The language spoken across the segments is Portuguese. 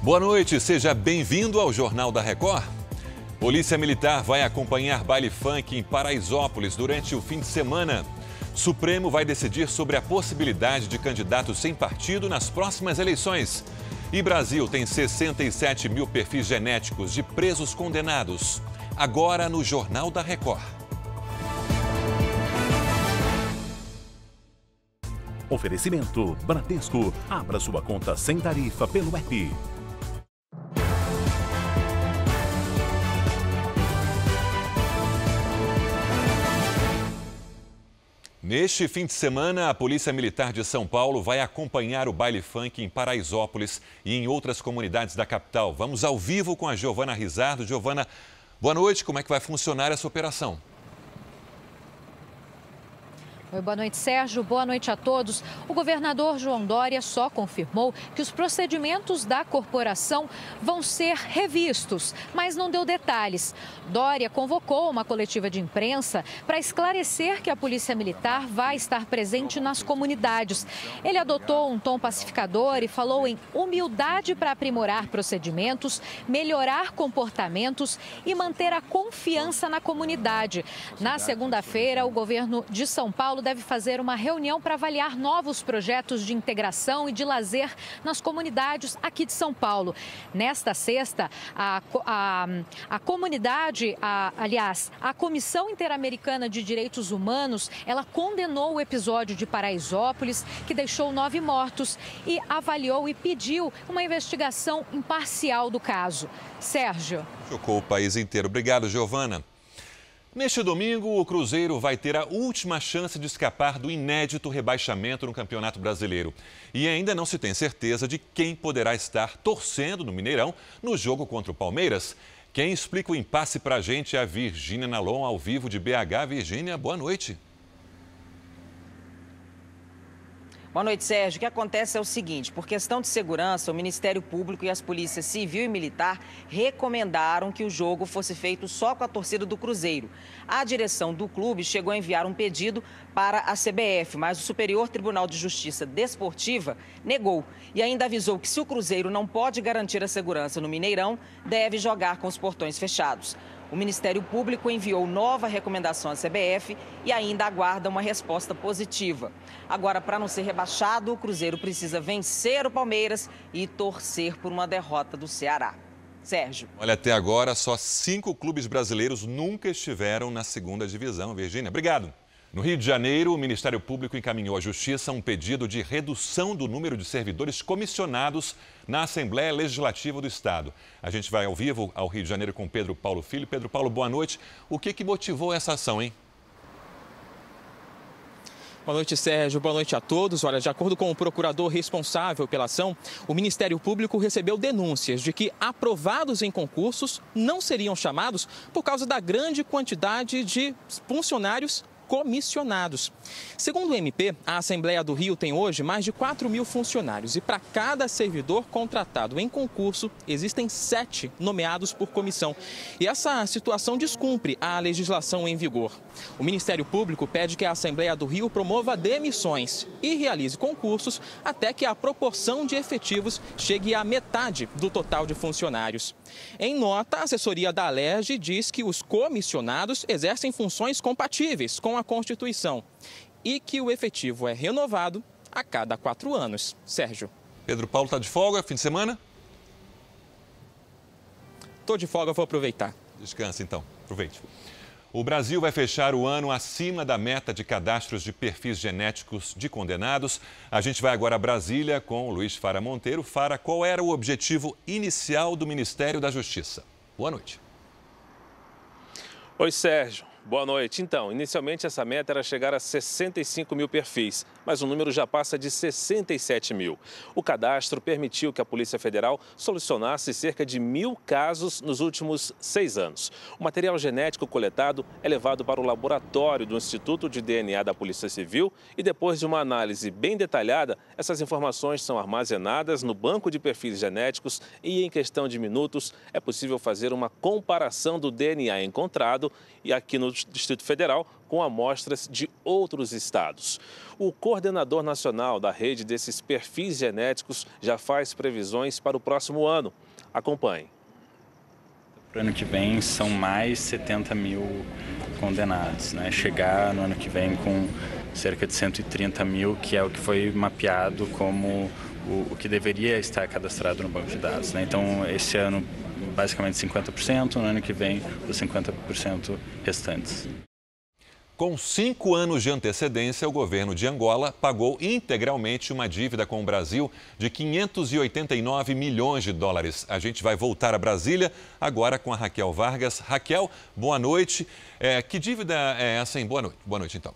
Boa noite, seja bem-vindo ao Jornal da Record. Polícia Militar vai acompanhar baile funk em Paraisópolis durante o fim de semana. Supremo vai decidir sobre a possibilidade de candidatos sem partido nas próximas eleições. E Brasil tem 67 mil perfis genéticos de presos condenados. Agora no Jornal da Record. Oferecimento Bradesco. Abra sua conta sem tarifa pelo app. Neste fim de semana, a Polícia Militar de São Paulo vai acompanhar o baile funk em Paraisópolis e em outras comunidades da capital. Vamos ao vivo com a Giovana Rizardo. Giovana, boa noite. Como é que vai funcionar essa operação? Oi, boa noite, Sérgio. Boa noite a todos. O governador João Dória só confirmou que os procedimentos da corporação vão ser revistos, mas não deu detalhes. Dória convocou uma coletiva de imprensa para esclarecer que a Polícia Militar vai estar presente nas comunidades. Ele adotou um tom pacificador e falou em humildade para aprimorar procedimentos, melhorar comportamentos e manter a confiança na comunidade. Na segunda-feira, o governo de São Paulo deve fazer uma reunião para avaliar novos projetos de integração e de lazer nas comunidades aqui de São Paulo. Nesta sexta, a comunidade, a Comissão Interamericana de Direitos Humanos, ela condenou o episódio de Paraisópolis, que deixou 9 mortos, e avaliou e pediu uma investigação imparcial do caso. Sérgio. Chocou o país inteiro. Obrigado, Giovana. Neste domingo, o Cruzeiro vai ter a última chance de escapar do inédito rebaixamento no Campeonato Brasileiro. E ainda não se tem certeza de quem poderá estar torcendo no Mineirão no jogo contra o Palmeiras. Quem explica o impasse para a gente é a Virgínia Nalon, ao vivo de BH. Virgínia, boa noite. Boa noite, Sérgio. O que acontece é o seguinte: por questão de segurança, o Ministério Público e as polícias civil e militar recomendaram que o jogo fosse feito só com a torcida do Cruzeiro. A direção do clube chegou a enviar um pedido para a CBF, mas o Superior Tribunal de Justiça Desportiva negou e ainda avisou que se o Cruzeiro não pode garantir a segurança no Mineirão, deve jogar com os portões fechados. O Ministério Público enviou nova recomendação à CBF e ainda aguarda uma resposta positiva. Agora, para não ser rebaixado, o Cruzeiro precisa vencer o Palmeiras e torcer por uma derrota do Ceará. Sérgio. Olha, até agora, só 5 clubes brasileiros nunca estiveram na segunda divisão. Virgínia, obrigado. No Rio de Janeiro, o Ministério Público encaminhou à Justiça um pedido de redução do número de servidores comissionados na Assembleia Legislativa do Estado. A gente vai ao vivo ao Rio de Janeiro com Pedro Paulo Filho. Pedro Paulo, boa noite. O que motivou essa ação, hein? Boa noite, Sérgio. Boa noite a todos. Olha, de acordo com o procurador responsável pela ação, o Ministério Público recebeu denúncias de que aprovados em concursos não seriam chamados por causa da grande quantidade de funcionários comissionados. Segundo o MP, a Assembleia do Rio tem hoje mais de 4 mil funcionários e para cada servidor contratado em concurso, existem 7 nomeados por comissão. E essa situação descumpre a legislação em vigor. O Ministério Público pede que a Assembleia do Rio promova demissões e realize concursos até que a proporção de efetivos chegue à metade do total de funcionários. Em nota, a assessoria da Alerj diz que os comissionados exercem funções compatíveis com a Constituição e que o efetivo é renovado a cada 4 anos. Sérgio. Pedro Paulo está de folga, fim de semana? Estou de folga, vou aproveitar. Descansa então, aproveite. O Brasil vai fechar o ano acima da meta de cadastros de perfis genéticos de condenados. A gente vai agora a Brasília com o Luiz Fara Monteiro. Fara, qual era o objetivo inicial do Ministério da Justiça? Boa noite. Oi, Sérgio. Boa noite. Então, inicialmente essa meta era chegar a 65 mil perfis, mas o número já passa de 67 mil. O cadastro permitiu que a Polícia Federal solucionasse cerca de 1.000 casos nos últimos 6 anos. O material genético coletado é levado para o laboratório do Instituto de DNA da Polícia Civil e depois de uma análise bem detalhada, essas informações são armazenadas no banco de perfis genéticos e em questão de minutos é possível fazer uma comparação do DNA encontrado e aqui no Distrito Federal com amostras de outros estados. O coordenador nacional da rede desses perfis genéticos já faz previsões para o próximo ano. Acompanhe. Para o ano que vem são mais 70 mil condenados, né? Chegar no ano que vem com cerca de 130 mil, que é o que foi mapeado como o que deveria estar cadastrado no banco de dados, né? Então, esse ano, basicamente 50%, no ano que vem, os 50% restantes. Com 5 anos de antecedência, o governo de Angola pagou integralmente uma dívida com o Brasil de 589 milhões de dólares. A gente vai voltar a Brasília agora com a Raquel Vargas. Raquel, boa noite. Que dívida é essa, hein? Boa noite. Boa noite, então.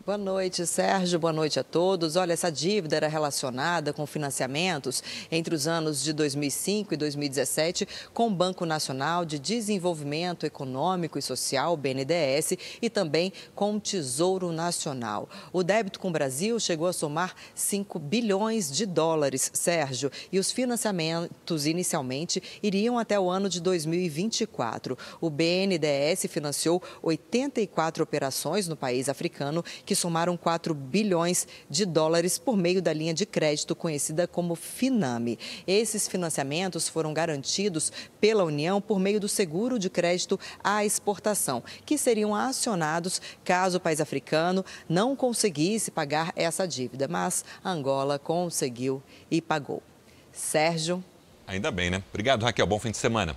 Boa noite, Sérgio. Boa noite a todos. Olha, essa dívida era relacionada com financiamentos entre os anos de 2005 e 2017 com o Banco Nacional de Desenvolvimento Econômico e Social, BNDES, e também com o Tesouro Nacional. O débito com o Brasil chegou a somar 5 bilhões de dólares, Sérgio, e os financiamentos inicialmente iriam até o ano de 2024. O BNDES financiou 84 operações no país africano que somaram 4 bilhões de dólares por meio da linha de crédito conhecida como Finame. Esses financiamentos foram garantidos pela União por meio do seguro de crédito à exportação, que seriam acionados caso o país africano não conseguisse pagar essa dívida. Mas Angola conseguiu e pagou. Sérgio. Ainda bem, né? Obrigado, Raquel. Bom fim de semana.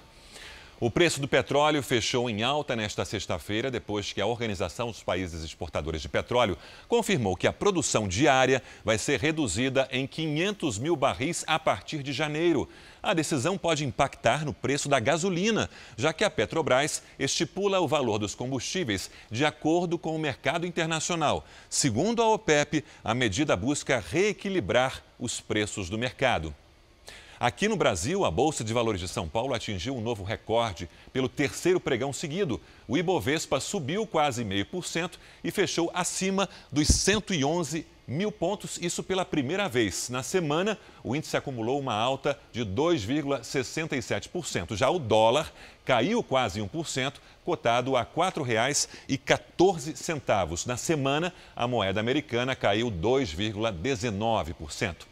O preço do petróleo fechou em alta nesta sexta-feira, depois que a Organização dos Países Exportadores de Petróleo confirmou que a produção diária vai ser reduzida em 500 mil barris a partir de janeiro. A decisão pode impactar no preço da gasolina, já que a Petrobras estipula o valor dos combustíveis de acordo com o mercado internacional. Segundo a OPEP, a medida busca reequilibrar os preços do mercado. Aqui no Brasil, a Bolsa de Valores de São Paulo atingiu um novo recorde pelo terceiro pregão seguido. O Ibovespa subiu quase 0,5% e fechou acima dos 111 mil pontos, isso pela primeira vez. Na semana, o índice acumulou uma alta de 2,67%. Já o dólar caiu quase 1%, cotado a R$ 4,14. Na semana, a moeda americana caiu 2,19%.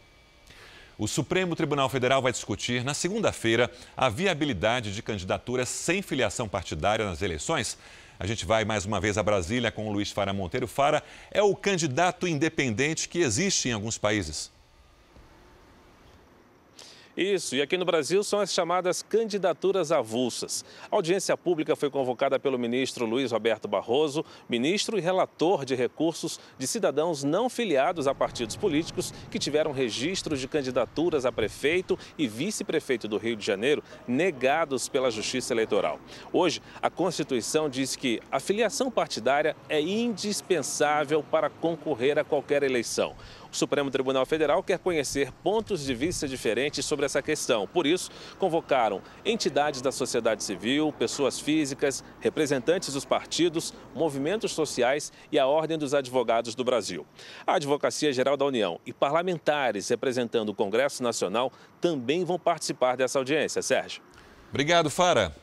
O Supremo Tribunal Federal vai discutir na segunda-feira a viabilidade de candidaturas sem filiação partidária nas eleições. A gente vai mais uma vez a Brasília com o Luiz Fara Monteiro. Fara é o candidato independente que existe em alguns países. Isso, e aqui no Brasil são as chamadas candidaturas avulsas. A audiência pública foi convocada pelo ministro Luiz Roberto Barroso, ministro e relator de recursos de cidadãos não filiados a partidos políticos que tiveram registros de candidaturas a prefeito e vice-prefeito do Rio de Janeiro negados pela Justiça Eleitoral. Hoje, a Constituição diz que a filiação partidária é indispensável para concorrer a qualquer eleição. O Supremo Tribunal Federal quer conhecer pontos de vista diferentes sobre essa questão. Por isso, convocaram entidades da sociedade civil, pessoas físicas, representantes dos partidos, movimentos sociais e a Ordem dos Advogados do Brasil. A Advocacia Geral da União e parlamentares representando o Congresso Nacional também vão participar dessa audiência. Sérgio. Obrigado, Fara.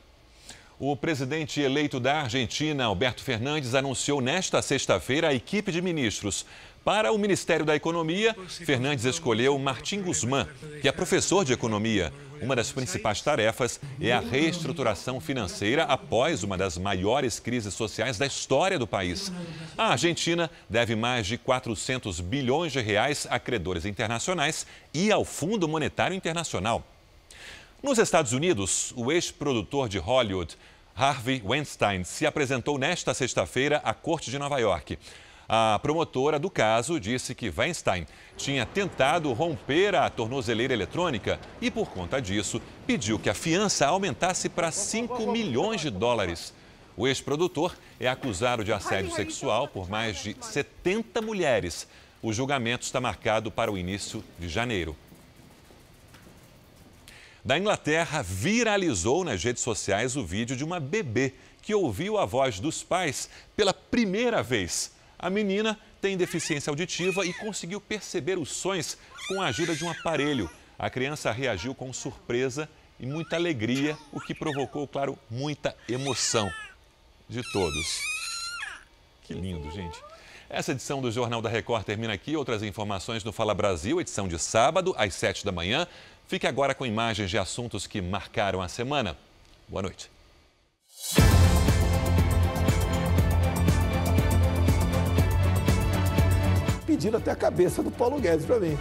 O presidente eleito da Argentina, Alberto Fernandes, anunciou nesta sexta-feira a equipe de ministros. Para o Ministério da Economia, Fernandes escolheu Martim Guzmán, que é professor de economia. Uma das principais tarefas é a reestruturação financeira após uma das maiores crises sociais da história do país. A Argentina deve mais de 400 bilhões de reais a credores internacionais e ao Fundo Monetário Internacional. Nos Estados Unidos, o ex-produtor de Hollywood, Harvey Weinstein, se apresentou nesta sexta-feira à Corte de Nova York. A promotora do caso disse que Weinstein tinha tentado romper a tornozeleira eletrônica e, por conta disso, pediu que a fiança aumentasse para 5 milhões de dólares. O ex-produtor é acusado de assédio sexual por mais de 70 mulheres. O julgamento está marcado para o início de janeiro. Da Inglaterra, viralizou nas redes sociais o vídeo de uma bebê que ouviu a voz dos pais pela primeira vez. A menina tem deficiência auditiva e conseguiu perceber os sons com a ajuda de um aparelho. A criança reagiu com surpresa e muita alegria, o que provocou, claro, muita emoção de todos. Que lindo, gente. Essa edição do Jornal da Record termina aqui. Outras informações no Fala Brasil, edição de sábado, às 7 da manhã. Fique agora com imagens de assuntos que marcaram a semana. Boa noite. Pediram até a cabeça do Paulo Guedes para mim.